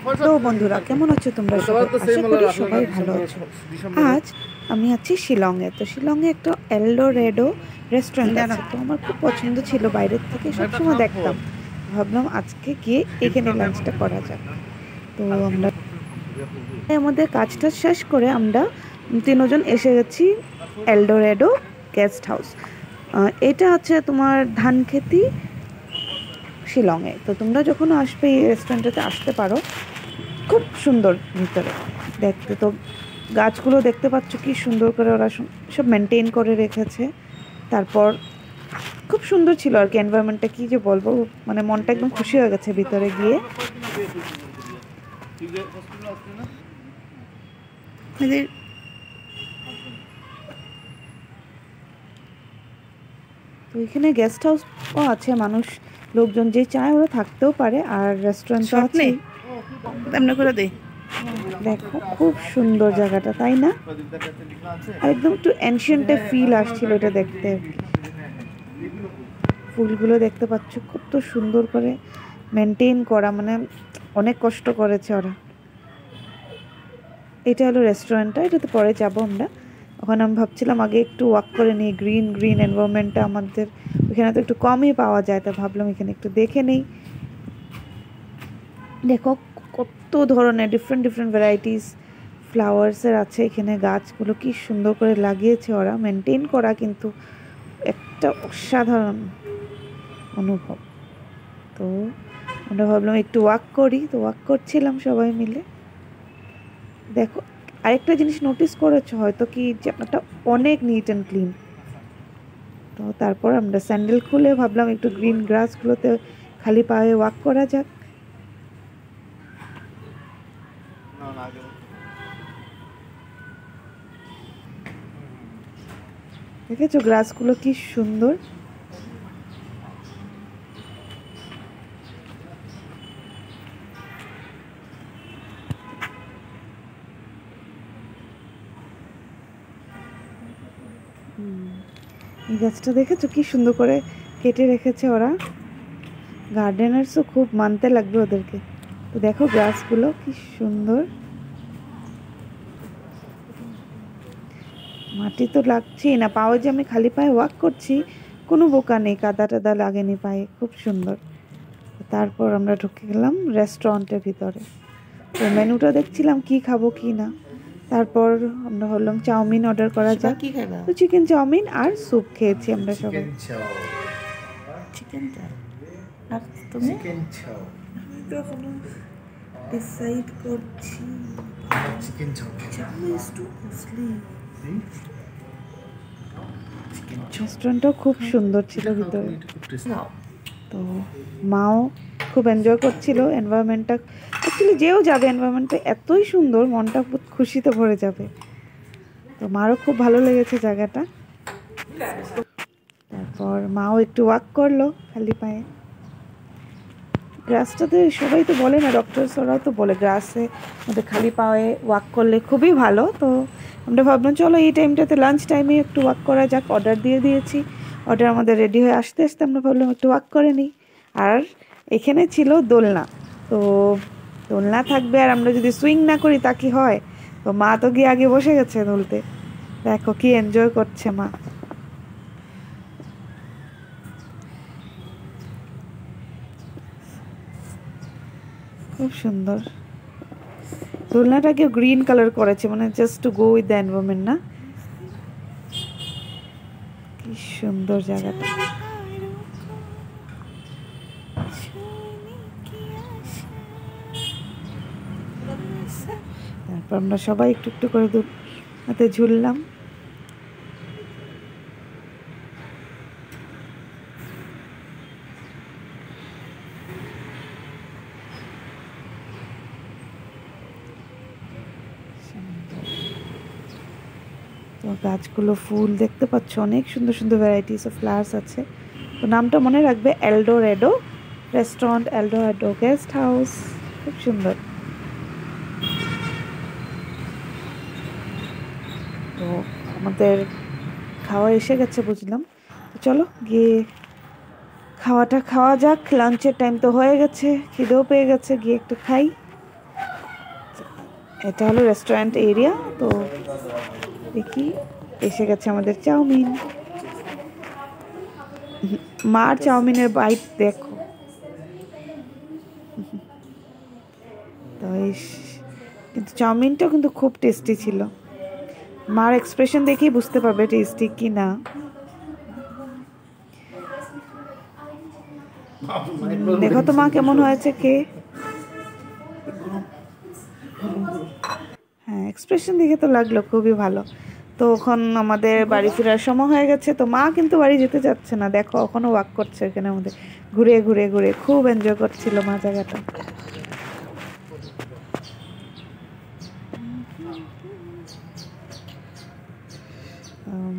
তো বন্ধুরা, কেমন আছো তোমরা সবাই? আশা করি সবাই ভালো আছো। আজ আমি আছি শিলংয়ে। তো শিলংয়ে একটা এলডোরেডো রেস্টুরেন্ট আছে, তো আমার খুব পছন্দ ছিল, বাইরের থেকে সবসময় দেখতাম। ভাবলাম আজকে গিয়ে এখানে লাঞ্চটা করা যাক। তো আমরা আমাদের কাজটা শেষ করে আমরা তিনজন এসে গেছি এলডোরেডো গেস্ট হাউস। এটা হচ্ছে তোমার ধানখেতি শিলংয়ে। তো তোমরা যখন আসবে এই রেস্টুরেন্টটাতে আসতে পারো। খুব সুন্দর ভিতরে দেখতে। তো গাছগুলো দেখতে পাচ্ছ কি সুন্দর করে ওরা সব মেনটেন করে রেখেছে। তারপর খুব সুন্দর ছিল আর কি এনভায়রনমেন্টটা, কি যে বলবো, মানে মনটা একদম খুশি হয়ে গেছে ভিতরে গিয়ে। তো এখানে গেস্ট হাউসও আছে, মানুষ লোকজন যে চায় ওরা থাকতেও পারে, আর রেস্টুরেন্ট তো আছে। এমনি করে দে। দেখো খুব সুন্দর জায়গাটা, তাই না? আর একদম একটু এনশিয়েন্টে ফিল আসছিল এটা দেখতে। ফুলগুলো দেখতে পাচ্ছ কত সুন্দর করে মেনটেন করা, মানে অনেক কষ্ট করেছে ওরা। এটা হলো রেস্টুরেন্টটা, এটাতে পরে যাবো আমরা। ওখানে আমি ভাবছিলাম আগে একটু ওয়াক করে নিই, গ্রিন গ্রিন এনভায়রনমেন্টটা আমাদের ওখানে তো একটু কমই পাওয়া যায়, তা ভাবলাম এখানে একটু দেখে নেই। দেখো কত ধরনের ডিফারেন্ট ডিফারেন্ট ভ্যারাইটিস ফ্লাওয়ার্সের আছে এখানে। গাছগুলো কি সুন্দর করে লাগিয়েছে ওরা, মেনটেন করা, কিন্তু একটা অসাধারণ অনুভব। তো আমরা ভাবলাম একটু ওয়াক করি, তো ওয়াক করছিলাম সবাই মিলে। দেখো আরেকটা জিনিস নোটিস করেছো হয়তো, কি যে আপনারটা অনেক নিট অ্যান্ড ক্লিন। তো তারপর আমরা স্যান্ডেল খুলে ভাবলাম একটু গ্রিন গ্রাসগুলোতে খালি পায়ে ওয়াক করা যাক। দেখেছো গ্রাসগুলো কি সুন্দর। এই গাছটা দেখেছো কি সুন্দর করে কেটে রেখেছে ওরা। গার্ডেনার্সও খুব মানতে লাগবে ওদেরকে। তো দেখো গাছগুলো কি সুন্দর, মাটি তো লাগছেই না পায়ে, যে আমি খালি পায়ে ওয়াক করছি, কোনো বোকা নেই, কাদা টাদা লাগেনি পায়ে, খুব সুন্দর। তারপর আমরা ঢুকে গেলাম রেস্টুরেন্টের ভিতরে। তো মেনুটা দেখছিলাম কি খাবো কি না। তারপর আমরা ভাবলাম চাউমিন অর্ডার করা যাক। তো চিকেন চাউমিন আর স্যুপ খেয়েছি আমরা সবাই। চিকেন চাও আর তুমি? চিকেন চাও। আমি তো এখনো ডিসাইড করছি। চিকেন চাও। চাও ইজ টু কস্টলি। রেস্টুরেন্টটাও খুব সুন্দর ছিল ভিতরে। তো মাও খুব এনজয় করছিল এনভায়রনমেন্টটা। অ্যাকচুয়ালি যেও যাবে এনভায়রনমেন্টটা এতই সুন্দর, মনটা খুব খুশিতে ভরে যাবে। তো মারও খুব ভালো লেগেছে জায়গাটা। তারপর মাও একটু ওয়াক করলো খালি পায়ে। গ্রাসটাতে সবাই তো বলে না, ডক্টরস ওরাও তো বলে গ্রাসে মধ্যে খালি পায়ে ওয়াক করলে খুবই ভালো। তো আমরা ভাবলাম চলো এই টাইমটাতে লাঞ্চ টাইমে একটু ওয়াক করা যাক। অর্ডার দিয়ে দিয়েছি, অর্ডার আমাদের রেডি হয়ে আসতে আসতে আমরা ভাবলাম একটু ওয়াক করে নিই। আর এখানে ছিল দোলনা। তো দোলনা থাকবে আর আমরা যদি সুইং না করি তা কি হয়? তো মা তো গিয়ে আগে বসে গেছে দুলতে। দেখো কি এনজয় করছে মা। খুব সুন্দর। দোলনাটাকে গ্রিন কালার করেছে, মানে just to go with the environment, না? কি সুন্দর জায়গাটা। তারপর আমরা সবাই একটু একটু করে হাতে ঝুললাম। তো গাছগুলো ফুল দেখতে পাচ্ছ, অনেক সুন্দর সুন্দর ভ্যারাইটিস অফ ফ্লাওয়ার্স আছে। তো নামটা মনে রাখবে, এলডোরেডো রেস্টুরেন্ট, এলডোরেডো গেস্ট হাউস। খুব সুন্দর। তো আমাদের খাওয়া এসে গেছে বুঝলাম। তো চলো গিয়ে খাওয়াটা খাওয়া যাক। লাঞ্চের টাইম তো হয়ে গেছে, খিদেও পেয়ে গেছে, গিয়ে একটু খাই। এটা হলো রেস্টুরেন্ট এরিয়া। তো দেখি এসে গেছে আমাদের চাউমিন। মার চাউমিনের বাইট দেখো। তো কিন্তু চাউমিনটাও কিন্তু খুব টেস্টি ছিল। মার এক্সপ্রেশন দেখেই বুঝতে পারবে টেস্টি কি না। দেখো তো মা কেমন হয়েছে কে। হ্যাঁ, এক্সপ্রেশন দেখে তো লাগলো খুবই ভালো। তো এখন আমাদের বাড়ি ফেরার সময় হয়ে গেছে। তো মা কিন্তু বাড়ি যেতে চাচ্ছে না, দেখো এখনো ওয়াক করছে এখানে আমাদের ঘুরে ঘুরে ঘুরে। খুব এনজয় করছিল মা জায়গাটা।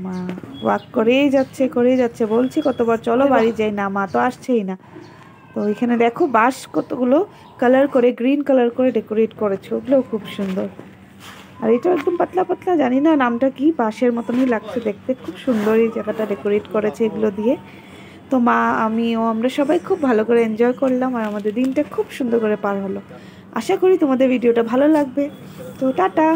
মা ওয়াক করেই যাচ্ছে, বলছি কতবার চলো বাড়ি যাই, না মা তো আসছেই না। তো এখানে দেখো বাঁশ কতগুলো কালার করে, গ্রিন কালার করে ডেকোরেট করেছে, ওগুলোও খুব সুন্দর। আর এটা একদম পাতলা পাতলা, জানি না নামটা কি, বাঁশের মতনই লাগছে দেখতে। খুব সুন্দর এই জায়গাটা ডেকোরেট করেছে এগুলো দিয়ে। তো মা, আমরা সবাই খুব ভালো করে এনজয় করলাম, আর আমাদের দিনটা খুব সুন্দর করে পার হলো। আশা করি তোমাদের ভিডিওটা ভালো লাগবে। তো টাটা।